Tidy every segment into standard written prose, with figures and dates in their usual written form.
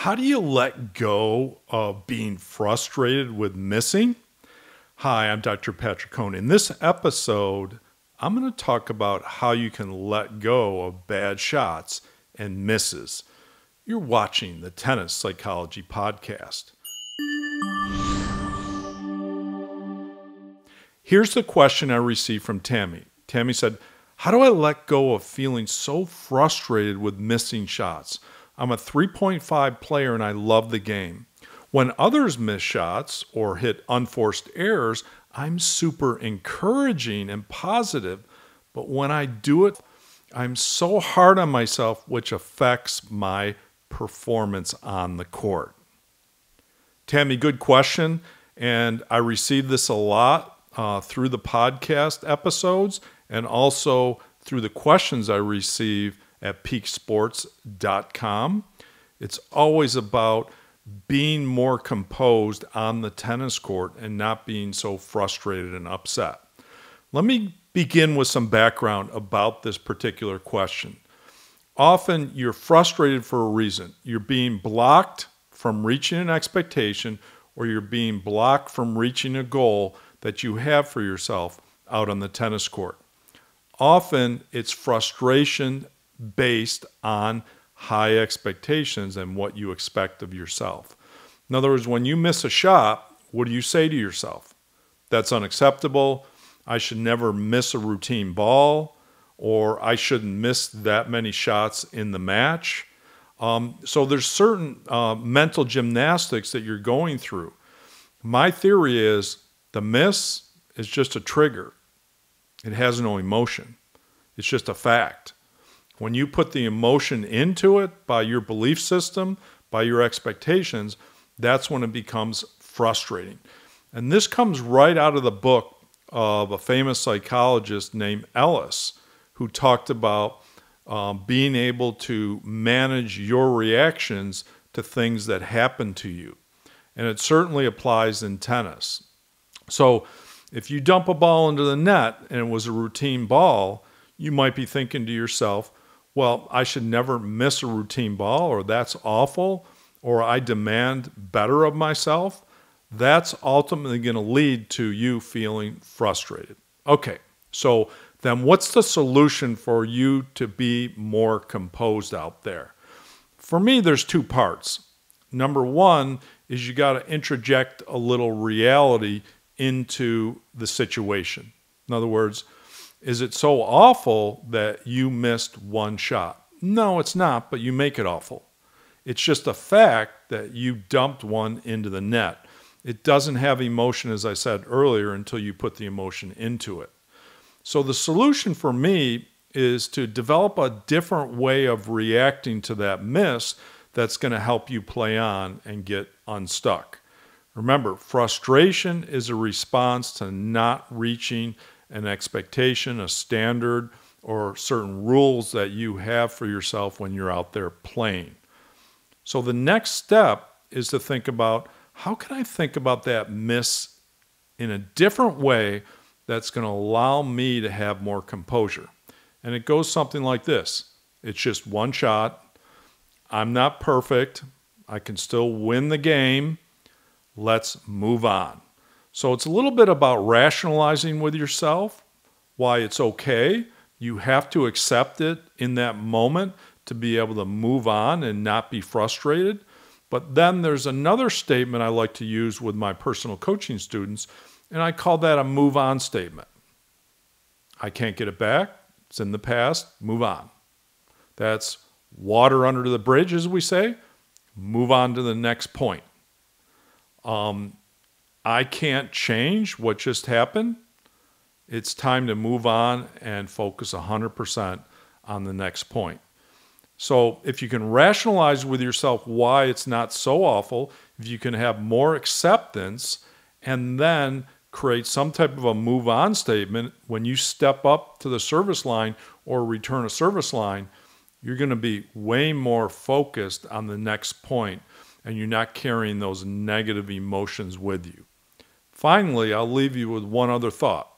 How do you let go of being frustrated with missing? Hi, I'm Dr. Patrick Cohn. In this episode, I'm going to talk about how you can let go of bad shots and misses. You're watching the Tennis Psychology Podcast. Here's the question I received from Tammy. Tammy said, how do I let go of feeling so frustrated with missing shots? I'm a 3.5 player and I love the game. When others miss shots or hit unforced errors, I'm super encouraging and positive. But when I do it, I'm so hard on myself, which affects my performance on the court. Tammy, good question. And I receive this a lot through the podcast episodes and also through the questions I receive at peaksports.com. It's always about being more composed on the tennis court and not being so frustrated and upset. Let me begin with some background about this particular question. Often you're frustrated for a reason. You're being blocked from reaching an expectation, or you're being blocked from reaching a goal that you have for yourself out on the tennis court. Often it's frustration based on high expectations and what you expect of yourself. In other words, when you miss a shot, what do you say to yourself? That's unacceptable. I should never miss a routine ball, or I shouldn't miss that many shots in the match. So there's certain mental gymnastics that you're going through. My theory is the miss is just a trigger. It has no emotion. It's just a fact. When you put the emotion into it by your belief system, by your expectations, that's when it becomes frustrating. And this comes right out of the book of a famous psychologist named Ellis, who talked about being able to manage your reactions to things that happen to you. And it certainly applies in tennis. So if you dump a ball into the net and it was a routine ball, you might be thinking to yourself, well, I should never miss a routine ball, or that's awful, or I demand better of myself. That's ultimately going to lead to you feeling frustrated. Okay, so then what's the solution for you to be more composed out there? For me, there's two parts. Number one is you got to interject a little reality into the situation. In other words, is it so awful that you missed one shot? No, it's not, but you make it awful. It's just a fact that you dumped one into the net. It doesn't have emotion, as I said earlier, until you put the emotion into it. So the solution for me is to develop a different way of reacting to that miss that's going to help you play on and get unstuck. Remember, frustration is a response to not reaching an expectation, a standard, or certain rules that you have for yourself when you're out there playing. So the next step is to think about, how can I think about that miss in a different way that's going to allow me to have more composure? And it goes something like this. It's just one shot. I'm not perfect. I can still win the game. Let's move on. So it's a little bit about rationalizing with yourself why it's okay. You have to accept it in that moment to be able to move on and not be frustrated. But then there's another statement I like to use with my personal coaching students, and I call that a move on statement. I can't get it back. It's in the past. Move on. That's water under the bridge, as we say. Move on to the next point. I can't change what just happened. It's time to move on and focus 100% on the next point. So if you can rationalize with yourself why it's not so awful, if you can have more acceptance and then create some type of a move on statement when you step up to the service line or return a service line, you're going to be way more focused on the next point and you're not carrying those negative emotions with you. Finally, I'll leave you with one other thought.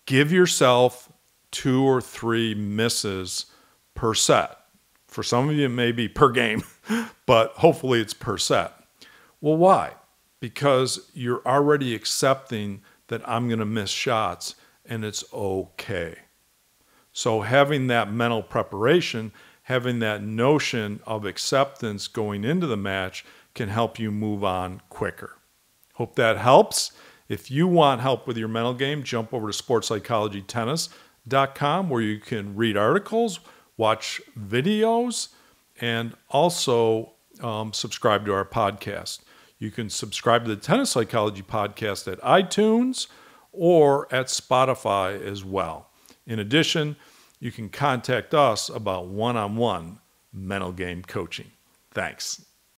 Give yourself 2 or 3 misses per set. For some of you, it may be per game, but hopefully it's per set. Well, why? Because you're already accepting that I'm going to miss shots and it's okay. So having that mental preparation, having that notion of acceptance going into the match can help you move on quicker. Hope that helps. If you want help with your mental game, jump over to sportspsychologytennis.com where you can read articles, watch videos, and also subscribe to our podcast. You can subscribe to the Tennis Psychology Podcast at iTunes or at Spotify as well. In addition, you can contact us about one-on-one mental game coaching. Thanks.